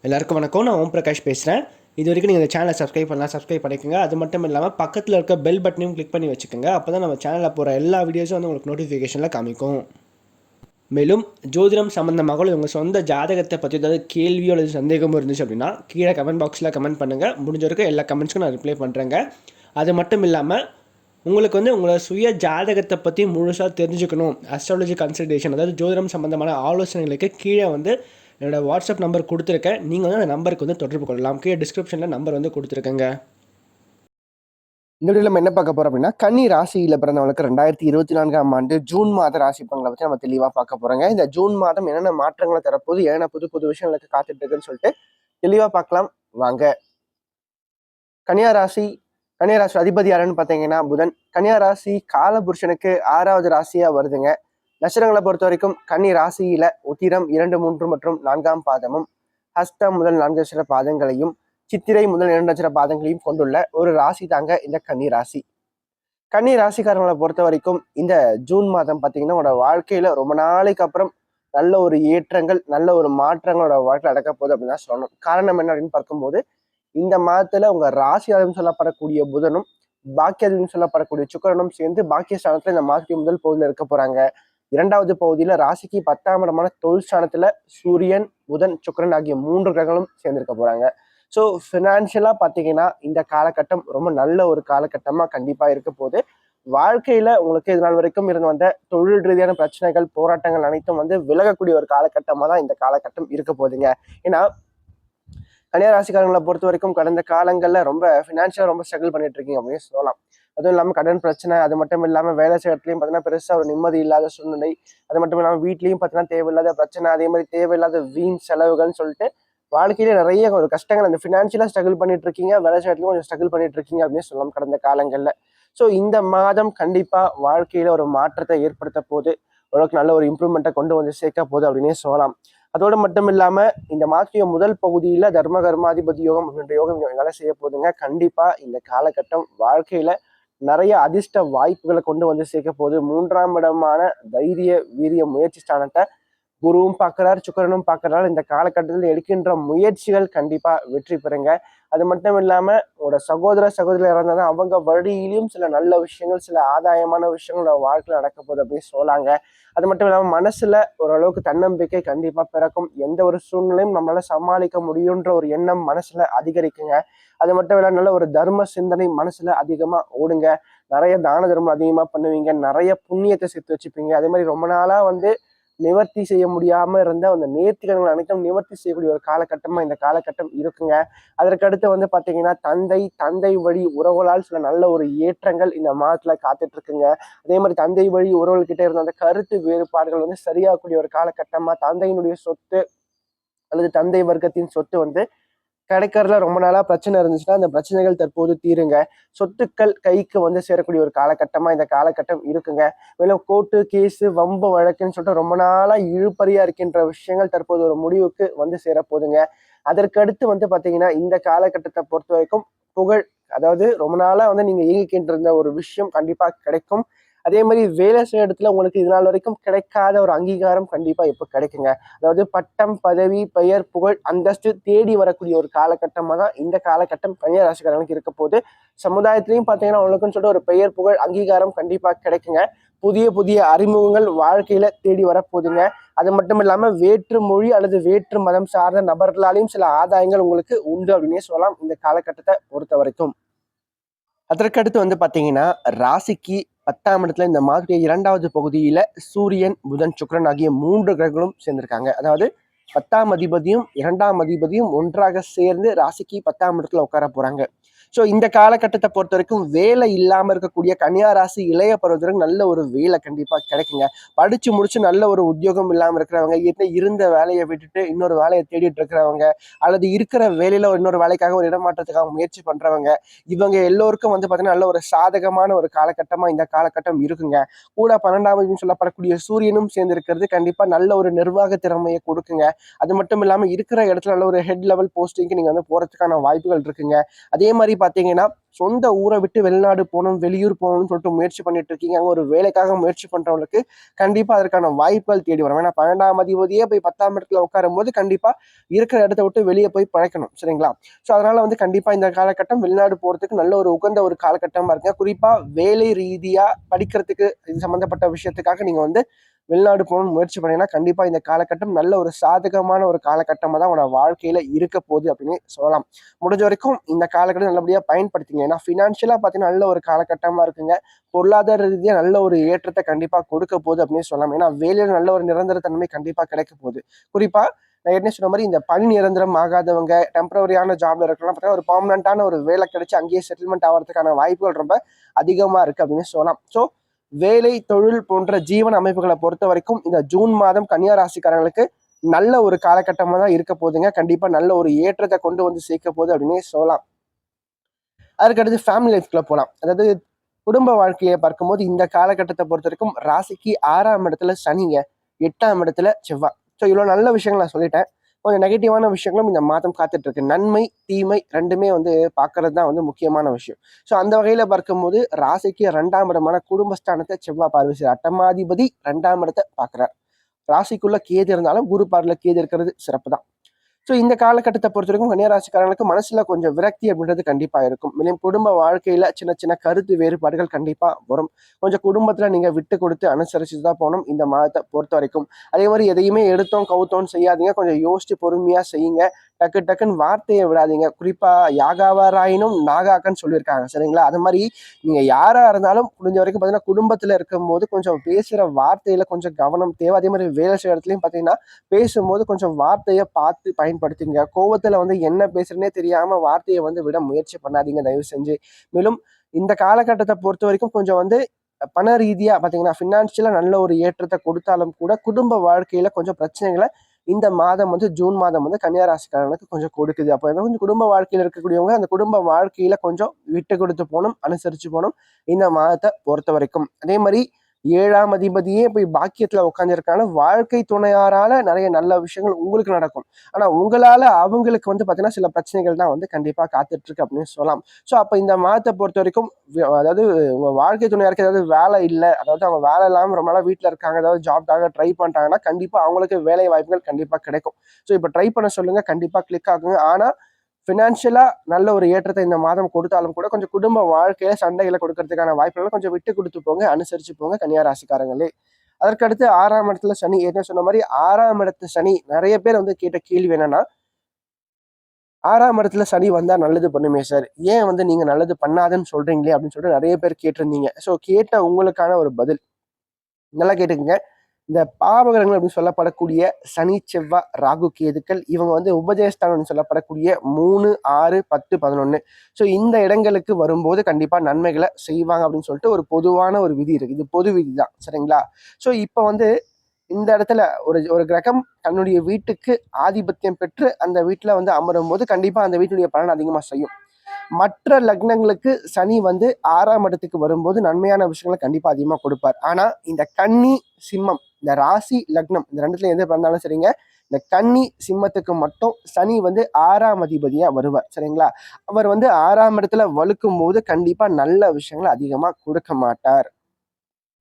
எல்லாருக்கும் வணக்கம். நான் ஓம் பிரகாஷ் பேசுகிறேன். இது வரைக்கும் நீங்கள் இந்த சேனலை சப்ஸ்கிரைப் பண்ணிக்கோங்க. அது மட்டும் இல்லாமல் பக்கத்தில் இருக்க பெல் பட்டனையும் கிளிக் பண்ணி வச்சுக்கோங்க. அப்போ தான் நம்ம சேனலில் போகிற எல்லா வீடியோஸும் வந்து உங்களுக்கு நோட்டிஃபிகேஷனில் காமிக்கும். மேலும் ஜோதிடம் சம்மந்தமாக உங்கள் சொந்த ஜாதகத்தை பற்றி ஏதாவது கேள்வியோ அல்லது சந்தேகமும் இருந்துச்சு அப்படின்னா கீழே கமெண்ட் பாக்ஸில் கமெண்ட் பண்ணுங்கள். முடிஞ்ச வரைக்கும் எல்லா கமெண்ட்ஸ்க்கும் நான் ரிப்ளை பண்ணுறேங்க. அது மட்டும் இல்லாமல் உங்களுக்கு வந்து உங்களோட சுய ஜாதகத்தை பற்றி முழுசாக தெரிஞ்சுக்கணும், அஸ்ட்ராலஜி கன்சல்டேஷன் அதாவது ஜோதிடம் சம்மந்தமான ஆலோசனைகளுக்கு கீழே வந்து என்னோடய வாட்ஸ்அப் நம்பர் கொடுத்துருக்கேன். நீங்கள் வந்து அந்த நம்பருக்கு வந்து தொடர்பு கொள்ளலாம். கீழே டிஸ்கிரிப்ஷனில் நம்பர் வந்து கொடுத்துருக்கேங்க. இந்த வீடியோவில் நம்ம என்ன பார்க்க போறோம் அப்படின்னா, கன்னி ராசியில் பிறந்தவங்களுக்கு 2024ஆம் ஆண்டு ஜூன் மாத ராசி பலன்களை பற்றி நம்ம தெளிவாக பார்க்க போறோங்க. இந்த ஜூன் மாதம் என்னென்ன மாற்றங்களை தரப்போது, ஏன்னா புது புது விஷயங்களுக்கு காத்துட்டு இருக்குன்னு சொல்லிட்டு தெளிவாக பார்க்கலாம் வாங்க. கன்னியா ராசி அதிபதி யாருன்னு பார்த்தீங்கன்னா புதன். கன்னியா ராசி காலபுருஷனுக்கு 6வது ராசியா வருதுங்க. நட்சத்திரங்களை பொறுத்த வரைக்கும் கன்னி ராசியில உத்திரம் 2, 3 மற்றும் 4ஆம் பாதமும், ஹஸ்தம் முதல் 4 நட்சத்திர பாதங்களையும், சித்திரை முதல் 2 நட்சத்திர பாதங்களையும் கொண்டுள்ள ஒரு ராசி தாங்க இந்த கன்னி ராசி. கன்னி ராசிக்காரங்களை பொறுத்த வரைக்கும் இந்த ஜூன் மாதம் பார்த்தீங்கன்னா உங்களோட வாழ்க்கையில ரொம்ப நாளைக்கு அப்புறம் நல்ல ஒரு ஏற்றங்கள், நல்ல ஒரு மாற்றங்களோட வாழ்க்கையில் நடக்க போகுது அப்படின்னு தான் சொல்லணும். காரணம் என்ன அப்படின்னு பார்க்கும்போது, இந்த மாதத்துல உங்க ராசியாலும் சொல்லப்படக்கூடிய புதனும் பாக்கியம் சொல்லப்படக்கூடிய சுக்கிரனும் சேர்ந்து பாக்கிய ஸ்தானத்துல இந்த மாதத்துக்கு முதல் பகுதியில் இருக்க போறாங்க. 2வது பகுதியில ராசிக்கு 10ஆம் இடமான தொழில் ஸ்தானத்துல சூரியன், புதன், சுக்கிரன் ஆகிய 3 கிரகங்களும் சேர்ந்திருக்க போறாங்க. ஸோ ஃபினான்ஷியலா பார்த்தீங்கன்னா இந்த காலகட்டம் ரொம்ப நல்ல ஒரு காலகட்டமா கண்டிப்பா இருக்க போது. வாழ்க்கையில உங்களுக்கு இது நாள் வரைக்கும் இருந்து வந்த தொழில் ரீதியான பிரச்சனைகள், போராட்டங்கள் அனைத்தும் வந்து விலகக்கூடிய ஒரு காலகட்டமா தான் இந்த காலகட்டம் இருக்க போகுதுங்க. ஏன்னா கன்னியா ராசிக்காரங்களை பொறுத்த வரைக்கும் கடந்த காலங்களில் ரொம்ப ஃபினான்ஷியலாக ரொம்ப ஸ்ட்ரகிள் பண்ணிட்டு இருக்கீங்க அப்படின்னு சொல்லலாம். அதுவும் இல்லாமல் கடன் பிரச்சனை, அது மட்டும் இல்லாமல் வேலை செய்யறதுலையும் பார்த்தீங்கன்னா பெருசாக ஒரு நிம்மதி இல்லாத சூழ்நிலை, அது மட்டும் இல்லாமல் வீட்லேயும் பார்த்தீங்கன்னா தேவையில்லாத பிரச்சனை, அதே மாதிரி தேவையில்லாத வீண் செலவுகள்னு சொல்லிட்டு வாழ்க்கையில நிறைய ஒரு கஷ்டங்கள் அந்த ஃபினான்ஷியலாக ஸ்ட்ரகிள் பண்ணிட்டு இருக்கீங்க, வேலை செய்யறதுலையும் கொஞ்சம் ஸ்ட்ரகிள் பண்ணிட்டு இருக்கீங்க அப்படின்னு சொல்லலாம் கடந்த காலங்களில். ஸோ இந்த மாதம் கண்டிப்பாக வாழ்க்கையில ஒரு மாற்றத்தை ஏற்படுத்த போது, ஓரளவுக்கு நல்ல ஒரு இம்ப்ரூவ்மெண்ட்டை கொண்டு வந்து சேர்க்க போகுது அப்படின்னே சொல்லலாம். அதோடு மட்டும் இல்லாம இந்த மாதத்திய முதல் பகுதியில தர்ம கர்மாதிபதி யோகம் அப்படின்ற யோகம் வேலை செய்ய போதுங்க. கண்டிப்பா இந்த காலகட்டம் வாழ்க்கையில நிறைய அதிர்ஷ்ட வாய்ப்புகளை கொண்டு வந்து சேர்க்க போகுது. 3ஆம் இடமான தைரிய வீரிய முயற்சி ஸ்தானத்தை குருவும் பார்க்கிறார், சுக்கிரனும் பார்க்கறதால இந்த காலகட்டத்தில் எடுக்கின்ற முயற்சிகள் கண்டிப்பா வெற்றி பெறுங்க. அது மட்டும் இல்லாம உங்களோட சகோதரி இருந்தால் அவங்க வழியிலும் சில நல்ல விஷயங்கள், சில ஆதாயமான விஷயங்களோட வாழ்க்கையில் நடக்க போகுது அப்படின்னு சொல்லாங்க. அது மட்டும் இல்லாமல் மனசுல ஓரளவுக்கு தன்னம்பிக்கை கண்டிப்பா பிறக்கும். எந்த ஒரு சூழ்நிலையும் நம்மளால சமாளிக்க முடியுன்ற ஒரு எண்ணம் மனசுல அதிகரிக்குங்க. அது மட்டும் இல்லாம நல்ல ஒரு தர்ம சிந்தனை மனசுல அதிகமா ஓடுங்க. நிறைய தான தர்மம் அதிகமா பண்ணுவீங்க, நிறைய புண்ணியத்தை சேர்த்து வச்சுப்பீங்க. அதே மாதிரி ரொம்ப நாளா வந்து நிவர்த்தி செய்ய முடியாம இருந்த அந்த நேர்த்திகள் அனைத்தும் நிவர்த்தி செய்யக்கூடிய ஒரு காலகட்டமா இந்த காலகட்டம் இருக்குங்க. அதற்கடுத்து வந்து பாத்தீங்கன்னா தந்தை வழி உறவுகளால் சில நல்ல ஒரு ஏற்றங்கள் இந்த மாதத்துல காத்துட்டு இருக்குங்க. அதே மாதிரி தந்தை வழி உறவுகிட்ட இருந்த அந்த கருத்து வேறுபாடுகள் வந்து சரியாகக்கூடிய ஒரு காலகட்டமா, தந்தையினுடைய சொத்து அல்லது தந்தை வர்க்கத்தின் சொத்து வந்து கிடைக்கிறதுல ரொம்ப நாளா பிரச்சனை இருந்துச்சுன்னா அந்த பிரச்சனைகள் தற்போது தீருங்க. சொத்துக்கள் கைக்கு வந்து சேரக்கூடிய ஒரு காலகட்டமா இந்த காலகட்டம் இருக்குங்க. மேலும் கோர்ட்டு கேஸு வம்பு வழக்குன்னு சொல்லிட்டு ரொம்ப நாளா இழுபறியா இருக்கின்ற விஷயங்கள் தற்போது ஒரு முடிவுக்கு வந்து சேரப்போகுதுங்க. அதற்கடுத்து வந்து பாத்தீங்கன்னா இந்த காலகட்டத்தை பொறுத்த வரைக்கும் புகழ், அதாவது ரொம்ப நாளா வந்து நீங்க இயங்கிக்கிட்டு இருந்த ஒரு விஷயம் கண்டிப்பா கிடைக்கும். அதே மாதிரி வேலை செய்ய இடத்துல உங்களுக்கு இது நாள் வரைக்கும் கிடைக்காத ஒரு அங்கீகாரம் கண்டிப்பா இப்ப கிடைக்குங்க. அதாவது பட்டம், பதவி, பெயர், புகழ், அந்தஸ்து தேடி வரக்கூடிய ஒரு காலகட்டமா தான் இந்த காலகட்டம் கன்னியா ராசிக்காரங்களுக்கு இருக்க போது. சமுதாயத்திலையும் பார்த்தீங்கன்னா அவங்களுக்குன்னு சொல்லிட்டு ஒரு பெயர், புகழ், அங்கீகாரம் கண்டிப்பா கிடைக்குங்க. புதிய புதிய அறிமுகங்கள் வாழ்க்கையில தேடி வரப்போகுதுங்க. அது மட்டும் இல்லாம வேற்று மொழி அல்லது வேற்று மதம் சார்ந்த நபர்களாலையும் சில ஆதாயங்கள் உங்களுக்கு உண்டு அப்படின்னே சொல்லலாம் இந்த காலகட்டத்தை பொறுத்த வரைக்கும். அதற்கடுத்து வந்து பாத்தீங்கன்னா ராசிக்கு 10ஆம் இடத்துல இந்த மாதிரி 2வது பகுதியில சூரியன், புதன், சுக்கிரன் ஆகிய 3 கிரகங்களும் சேர்ந்திருக்காங்க. அதாவது 10ஆம் அதிபதியும் 2ஆம் அதிபதியும் ஒன்றாக சேர்ந்து ராசிக்கு 10ஆம் இடத்துல உட்கார போறாங்க. ஸோ இந்த காலகட்டத்தை பொறுத்த வரைக்கும் வேலை இல்லாம இருக்கக்கூடிய கன்னியா ராசி இளைய பருவத்திற்கு நல்ல ஒரு வேலை கண்டிப்பா கிடைக்குங்க. படிச்சு முடிச்சு நல்ல ஒரு உத்தியோகம் இல்லாம இருக்கிறவங்க, இருந்த வேலையை விட்டுட்டு இன்னொரு வேலையை தேடிட்டு இருக்கிறவங்க, அல்லது இருக்கிற வேலையில இன்னொரு வேலைக்காக ஒரு இடமாற்றத்துக்காக முயற்சி பண்றவங்க, இவங்க எல்லோருக்கும் வந்து பாத்தீங்கன்னா நல்ல ஒரு சாதகமான ஒரு காலகட்டமா இந்த காலகட்டம் இருக்குங்க. கூட 12ஆவது சொல்லப்படக்கூடிய சூரியனும் சேர்ந்து இருக்கிறது கண்டிப்பா நல்ல ஒரு நிர்வாக திறமையை கொடுக்குங்க. அது மட்டும் இல்லாம இருக்கிற இடத்துல நல்ல ஒரு ஹெட் லெவல் போஸ்டிங்க்கு நீங்க வந்து போறதுக்கான வாய்ப்புகள் இருக்குங்க. அதே மாதிரி பார்த்தீங்கன்னா சொந்த ஊரை விட்டு வெளிநாடு போகணும், வெளியூர் போகணும்னு சொல்லிட்டு முயற்சி பண்ணிட்டு இருக்கீங்க, அங்கே ஒரு வேலைக்காக முயற்சி பண்றவங்களுக்கு கண்டிப்பா அதற்கான வாய்ப்புகள் தேடி வரும். ஏன்னா 12ஆம் அதிபதியே போய் 10ஆம் இடத்துல உட்காரும் போது கண்டிப்பா இருக்கிற இடத்த விட்டு வெளியே போய் பழைக்கணும், சரிங்களா? ஸோ அதனால வந்து கண்டிப்பா இந்த காலகட்டம் வெளிநாடு போறதுக்கு நல்ல ஒரு உகந்த ஒரு காலகட்டமா இருக்குங்க. குறிப்பா வேலை ரீதியா படிக்கிறதுக்கு இது சம்பந்தப்பட்ட விஷயத்துக்காக நீங்க வந்து வெளிநாடு போகணும்னு முயற்சி பண்ணீங்கன்னா கண்டிப்பா இந்த காலகட்டம் நல்ல ஒரு சாதகமான ஒரு காலகட்டமா தான் உங்களோட வாழ்க்கையில இருக்க போகுது அப்படின்னு சொல்லலாம். முடிஞ்ச வரைக்கும் இந்த காலகட்டம் நல்லபடியா பயன்படுத்திங்க. ஏன்னா ஃபினான்ஷியலா பார்த்தீங்கன்னா நல்ல ஒரு காலகட்டமா இருக்குங்க. பொருளாதார ரீதியா நல்ல ஒரு ஏற்றத்தை கண்டிப்பா கொடுக்க போகுது அப்படின்னு சொல்லலாம். ஏன்னா வேலையில நல்ல ஒரு நிரந்தர தன்மை கண்டிப்பா கிடைக்க போகுது. குறிப்பா நான் ஏற்கனவே சொன்ன மாதிரி இந்த பணி நிரந்தரம் ஆகாதவங்க, டெம்பரவரியான ஜாப்ல இருக்கலாம், பார்த்தீங்கன்னா ஒரு பர்மனண்டான ஒரு வேலை கிடைச்சு அங்கேயே செட்டில்மெண்ட் ஆகிறதுக்கான வாய்ப்புகள் ரொம்ப அதிகமா இருக்கு அப்படின்னு சொல்லலாம். ஸோ வேலை, தொழில் போன்ற ஜீவன அமைப்புகளை பொறுத்த வரைக்கும் இந்த ஜூன் மாதம் கன்னியா ராசிக்காரங்களுக்கு நல்ல ஒரு காலகட்டமா தான் இருக்க போகுதுங்க. கண்டிப்பா நல்ல ஒரு ஏற்றத்தை கொண்டு வந்து சேர்க்க போகுது அப்படின்னே சொல்லலாம். அதுக்கடுத்து ஃபேமிலி லைஃப்குள்ள போகலாம். அதாவது குடும்ப வாழ்க்கையை பார்க்கும்போது இந்த காலகட்டத்தை பொறுத்த வரைக்கும் ராசிக்கு 6ஆம் இடத்துல சனிங்க, 8ஆம் இடத்துல செவ்வாய். ஸோ இவ்வளோ நல்ல விஷயங்கள் நான் சொல்லிட்டேன். கொஞ்சம் நெகட்டிவான விஷயங்களும் இந்த மாதம் காத்துட்டு இருக்கு. நன்மை, தீமை ரெண்டுமே வந்து பார்க்கறது தான் வந்து முக்கியமான விஷயம். ஸோ அந்த வகையில பார்க்கும்போது ராசிக்கு 2ஆம் இடமான குடும்பஸ்தானத்தை செவ்வாய் பார்வை செய்கிறார். அட்டமாதிபதி 2ஆம் இடத்தை பார்க்கிறார். ராசிக்குள்ள கேது இருந்தாலும் குரு பார்வையில கேது இருக்கிறது சிறப்பு தான். ஸோ இந்த காலகட்டத்தை பொறுத்த வரைக்கும் கன்னியாராசிக்காரங்களுக்கு மனசுல கொஞ்சம் விரக்தி அப்படின்றது கண்டிப்பா இருக்கும். மேலும் குடும்ப வாழ்க்கையில சின்ன சின்ன கருத்து வேறுபாடுகள் கண்டிப்பா வரும். கொஞ்சம் குடும்பத்துல நீங்க விட்டு கொடுத்து அனுசரிச்சு தான் போகணும் இந்த மாதத்தை பொறுத்த வரைக்கும். அதே மாதிரி எதையுமே எடுத்தோம் கவுத்தோன்னு செய்யாதீங்க. கொஞ்சம் யோசிச்சு பொறுமையா செய்யுங்க. டக்கு டக்குன்னு வார்த்தையை விடாதீங்க. குறிப்பா யாகாவாராயினும் நாகாக்கன்னு சொல்லியிருக்காங்க, சரிங்களா? அது மாதிரி நீங்க யாரா இருந்தாலும் முடிஞ்ச வரைக்கும் பார்த்தீங்கன்னா குடும்பத்துல இருக்கும்போது கொஞ்சம் பேசுற வார்த்தையில கொஞ்சம் கவனம் தேவை. அதே மாதிரி வேலை செய்யற இடத்துலயும் பார்த்தீங்கன்னா பேசும்போது கொஞ்சம் வார்த்தையை பார்த்து பயன்படுத்துங்க. கோவத்துல வந்து என்ன பேசுறதுனே தெரியாம வார்த்தையை வந்து விட முயற்சி பண்ணாதீங்க தயவு செஞ்சு. மேலும் இந்த காலகட்டத்தை பொறுத்த வரைக்கும் கொஞ்சம் வந்து பண ரீதியா பாத்தீங்கன்னா ஃபினான்ஷியலா நல்ல ஒரு ஏற்றத்தை கொடுத்தாலும் கூட குடும்ப வாழ்க்கையில கொஞ்சம் பிரச்சனைகளை இந்த மாதம் வந்து ஜூன் மாதம் வந்து கன்னியா ராசிக்காரங்களுக்கு கொஞ்சம் கொடுக்குது. அப்போ கொஞ்சம் குடும்ப வாழ்க்கையில இருக்கக்கூடியவங்க அந்த குடும்ப வாழ்க்கையில கொஞ்சம் விட்டு கொடுத்து போகணும், அனுசரிச்சு போகணும் இந்த மாதத்தை பொறுத்த வரைக்கும். அதே மாதிரி 7ஆம் அதிபதியே போய் பாக்கியத்துல உட்காந்துருக்கான வாழ்க்கை துணையாரால நிறைய நல்ல விஷயங்கள் உங்களுக்கு நடக்கும். ஆனா உங்களால அவங்களுக்கு வந்து பாத்தீங்கன்னா சில பிரச்சனைகள் தான் வந்து கண்டிப்பா காத்துட்டு இருக்கு அப்படின்னு சொல்லலாம். ஸோ அப்ப இந்த மாதத்தை பொறுத்த வரைக்கும் அதாவது உங்க வாழ்க்கை துணையாருக்கு ஏதாவது வேலை இல்லை, அதாவது அவங்க வேலை இல்லாம ரொம்ப நாளா வீட்டுல இருக்காங்க, ஏதாவது ஜாப்காக ட்ரை பண்றாங்கன்னா கண்டிப்பா அவங்களுக்கு வேலை வாய்ப்புகள் கண்டிப்பா கிடைக்கும். ஸோ இப்ப ட்ரை பண்ண சொல்லுங்க, கண்டிப்பா கிளிக் ஆகுங்க. ஆனா ஃபினான்ஷியலா நல்ல ஒரு ஏற்றத்தை இந்த மாதம் கொடுத்தாலும் கூட கொஞ்சம் குடும்ப வாழ்க்கையில சண்டைகளை கொடுக்கறதுக்கான வாய்ப்புகளை கொஞ்சம் விட்டு கொடுத்து போங்க, அனுசரிச்சு போங்க கன்னியா ராசிக்காரங்களே. அதற்கடுத்து 6ஆம் இடத்துல சனி, ஏற்கனவே சொன்ன மாதிரி 6ஆம் இடத்து சனி நிறைய பேர் வந்து கேட்ட கேள்வி என்னன்னா, 6ஆம் இடத்துல சனி வந்தா நல்லது பண்ணுமே சார், ஏன் வந்து நீங்க நல்லது பண்ணாதுன்னு சொல்றீங்களே அப்படின்னு சொல்லிட்டு நிறைய பேர் கேட்டிருந்தீங்க. ஸோ கேட்ட உங்களுக்கான ஒரு பதில் நல்லா கேட்டுக்கங்க. இந்த பாவகிரகங்கள் அப்படின்னு சொல்லப்படக்கூடிய சனி, செவ்வாய், ராகு, கேதுக்கள் இவங்க வந்து உபஜயஸ்தானம் சொல்லப்படக்கூடிய 3, 6, 10, 11. ஸோ இந்த இடங்களுக்கு வரும்போது கண்டிப்பா நன்மைகளை செய்வாங்க அப்படின்னு சொல்லிட்டு ஒரு பொதுவான ஒரு விதி இருக்கு. இது பொது விதி தான், சரிங்களா? ஸோ இப்போ வந்து இந்த இடத்துல ஒரு ஒரு கிரகம் தன்னுடைய வீட்டுக்கு ஆதிபத்தியம் பெற்று அந்த வீட்டுல வந்து அமரும் போது கண்டிப்பா அந்த வீட்டுடைய பலன் அதிகமா செய்யும். மற்ற லக்னங்களுக்கு சனி வந்து 6ஆம் இடத்துக்கு வரும்போது நன்மையான விஷயங்களை கண்டிப்பா அதிகமா கொடுப்பார். ஆனா இந்த கன்னி, சிம்மம், இந்த ராசி லக்னம் இந்த ரெண்டுத்துல எது பிறந்தாலும் சரிங்க, இந்த கன்னி சிம்மத்துக்கு மட்டும் சனி வந்து 6ஆம் அதிபதியா வருவார், சரிங்களா? அவர் வந்து 6ஆம் இடத்துல வலுக்கும் போது கண்டிப்பா நல்ல விஷயங்களை அதிகமா கொடுக்க மாட்டார்.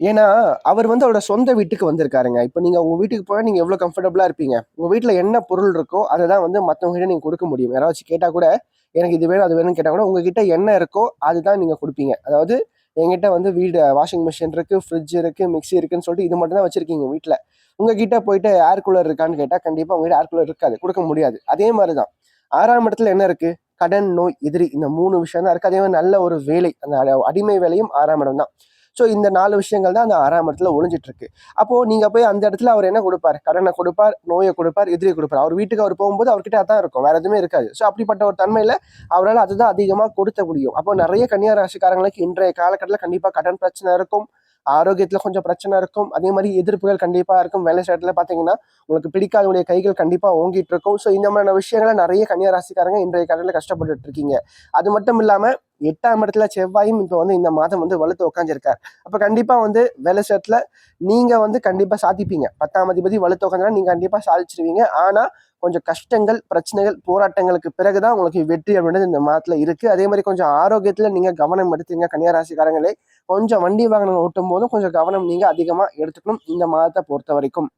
ஏன்னா அவர் வந்து அவரோட சொந்த வீட்டுக்கு வந்திருக்காருங்க. இப்போ நீங்க உங்க வீட்டுக்கு போனா நீங்க எவ்வளவு கம்ஃபர்டபுளா இருப்பீங்க? உங்க வீட்டுல என்ன பொருள் இருக்கோ அதை தான் வந்து மற்றவங்க கிட்ட நீங்க கொடுக்க முடியும். யாராச்சும் கேட்டா கூட எனக்கு இது வேணும் அது வேணும்னு கேட்டா கூட உங்ககிட்ட என்ன இருக்கோ அதுதான் நீங்க கொடுப்பீங்க. அதாவது என்கிட்ட வந்து வீடு வாஷிங் மிஷின் இருக்கு, ஃப்ரிட்ஜ் இருக்கு, மிக்சி இருக்குன்னு சொல்லிட்டு இது மட்டும் தான் வச்சிருக்கீங்க வீட்டுல. உங்ககிட்ட போயிட்டு ஏர் கூலர் இருக்கான்னு கேட்டா கண்டிப்பா உங்ககிட்ட ஏர் கூலர் இருக்காது, கொடுக்க முடியாது. அதே மாதிரிதான் 6ஆம் இடத்துல என்ன இருக்கு? கடன், நோய், எதிரி, இந்த 3 விஷயம் தான் இருக்கு. அதே மாதிரி நல்ல ஒரு வேலை, அந்த அடிமை வேலையும் 6ஆம் இடம் தான். ஸோ இந்த 4 விஷயங்கள் தான் அந்த 6ஆம் இடத்துல ஒளிஞ்சிட்டு இருக்கு. அப்போ நீங்க போய் அந்த இடத்துல அவர் என்ன கொடுப்பார்? கடனை கொடுப்பார், நோயை கொடுப்பார், எதிரியை கொடுப்பார். அவர் வீட்டுக்கு அவர் போகும்போது அவர்கிட்ட அதான் இருக்கும், வேற எதுவுமே இருக்காது. ஸோ அப்படிப்பட்ட ஒரு தன்மையில அவரால் அதுதான் அதிகமா கொடுத்த முடியும். அப்போ நிறைய கன்னியா ராசிக்காரங்களுக்கு இன்றைய காலகட்டத்தில் கண்டிப்பா கடன் பிரச்சனை இருக்கும், ஆரோக்கியத்துல கொஞ்சம் பிரச்சனை இருக்கும், அதே மாதிரி எதிர்ப்புகள் கண்டிப்பா இருக்கும். வேலை இடத்துல பாத்தீங்கன்னா உங்களுக்கு பிடிக்காதவங்களுடைய கைகள் கண்டிப்பா ஓங்கிட்டு இருக்கும். ஸோ இந்த மாதிரியான விஷயங்களை நிறைய கன்னியா ராசிக்காரங்க இன்றைய காலத்துல கஷ்டப்பட்டுட்டு இருக்கீங்க. அது மட்டும் இல்லாம 8ஆம் இடத்துல செவ்வாயும் இப்போ வந்து இந்த மாதம் வந்து வலுத்து உட்காந்துருக்காரு. அப்போ கண்டிப்பாக வந்து வேலை ஸ்டேட்டில் நீங்கள் வந்து கண்டிப்பாக சாதிப்பீங்க. 10ஆம் அதிபதி வலுத்து உட்காந்துனா நீங்கள் கண்டிப்பாக சாதிச்சிருவீங்க. ஆனால் கொஞ்சம் கஷ்டங்கள், பிரச்சனைகள், போராட்டங்களுக்கு பிறகுதான் உங்களுக்கு வெற்றி அப்படின்றது இந்த மாதத்தில் இருக்குது. அதே மாதிரி கொஞ்சம் ஆரோக்கியத்தில் நீங்கள் கவனம் எடுத்துங்க கன்னியாராசிக்காரங்களே. கொஞ்சம் வண்டி வாகனம் ஓட்டும் போதும் கொஞ்சம் கவனம் நீங்கள் அதிகமாக எடுத்துக்கணும் இந்த மாதத்தை பொறுத்த வரைக்கும்.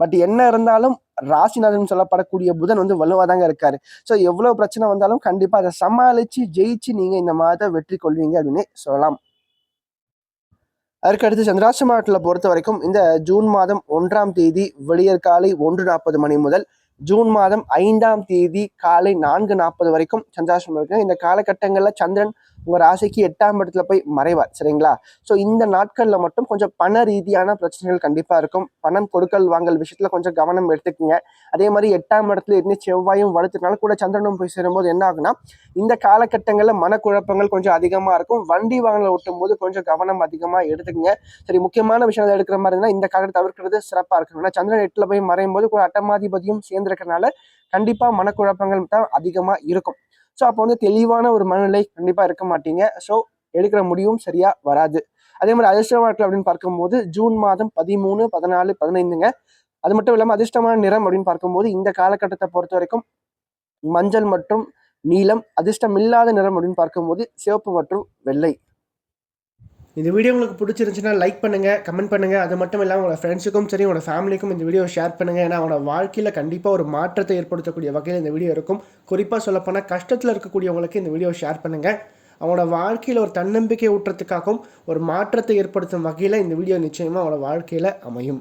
பட் என்ன இருந்தாலும் ராசிநாதன் சொல்லப்படக்கூடிய புதன் வந்து வலுவாதாங்க இருக்காரு. ஸோ எவ்வளவு பிரச்சனை வந்தாலும் கண்டிப்பா அதை சமாளிச்சு ஜெயிச்சு நீங்க இந்த மாதத்தை வெற்றி கொள்வீங்க அப்படின்னு சொல்லலாம். அதற்கடுத்து சந்திராசிரமத்தில் பொறுத்த வரைக்கும் இந்த ஜூன் மாதம் 1ஆம் தேதி விடியற் காலை 1:40 மணி முதல் ஜூன் மாதம் 5ஆம் தேதி காலை 4:40 வரைக்கும் சந்திராசிரமம் இருக்கு. இந்த காலகட்டங்களில் சந்திரன் உங்க ராசிக்கு 8ஆம் இடத்துல போய் மறைவார். சரிங்களா? ஸோ இந்த நாட்கள்ல மட்டும் கொஞ்சம் பண ரீதியான பிரச்சனைகள் கண்டிப்பா இருக்கும். பணம் கொடுக்கல் வாங்கல் விஷயத்துல கொஞ்சம் கவனம் எடுத்துக்கங்க. அதே மாதிரி 8ஆம் இடத்துல இருந்து செவ்வாயும் வலுத்துனால கூட சந்திரனும் போய் சேரும்போது என்ன ஆகுனா இந்த காலகட்டங்களில் மனக்குழப்பங்கள் கொஞ்சம் அதிகமா இருக்கும். வண்டி வாகனம் ஓட்டும் போது கொஞ்சம் கவனம் அதிகமா எடுத்துக்கங்க. சரி, முக்கியமான விஷயங்கள் எடுக்கிற மாதிரி இருந்தால் இந்த காலத்தை தவிர்க்கிறது சிறப்பா இருக்கும். ஏன்னா சந்திரன் 8ல போய் மறையும் போது கூட அட்டமாதிபதியும் சேர்ந்திருக்கிறதுனால கண்டிப்பா மனக்குழப்பங்கள் தான் அதிகமா இருக்கும். ஸோ அப்போ வந்து தெளிவான ஒரு மனநிலை கண்டிப்பாக இருக்க மாட்டீங்க. ஸோ எடுக்கிற முடிவும் சரியா வராது. அதே மாதிரி அதிர்ஷ்டமான நாட்கள் அப்படின்னு பார்க்கும்போது ஜூன் மாதம் 13, 14, 15ங்க. அது மட்டும் இல்லாமல் அதிர்ஷ்டமான நிறம் அப்படின்னு பார்க்கும்போது இந்த காலகட்டத்தை பொறுத்த வரைக்கும் மஞ்சள் மற்றும் நீலம். அதிர்ஷ்டம் இல்லாத நிறம் அப்படின்னு பார்க்கும்போது சிவப்பு மற்றும் வெள்ளை. இந்த வீடியோ உங்களுக்கு பிடிச்சிருந்துச்சுன்னா லைக் பண்ணுங்கள், கமெண்ட் பண்ணுங்கள். அது மட்டும் இல்லாமல் உங்களோட ஃப்ரெண்ட்ஸுக்கும் சரி உங்களோட ஃபேமிலிக்கும் இந்த வீடியோ ஷேர் பண்ணுங்கள். ஏன்னா அவனோட வாழ்க்கையில் கண்டிப்பாக ஒரு மாற்றத்தை ஏற்படுத்தக்கூடிய வகையில் இந்த வீடியோ இருக்கும். குறிப்பாக சொல்லப்போனால் கஷ்டத்தில் இருக்கக்கூடியவங்களுக்கு இந்த வீடியோ ஷேர் பண்ணுங்கள். அவனோட வாழ்க்கையில் ஒரு தன்னம்பிக்கை ஊட்டுறதுக்காகவும் ஒரு மாற்றத்தை ஏற்படுத்தும் வகையில் இந்த வீடியோ நிச்சயமாக அவனோட வாழ்க்கையில் அமையும்.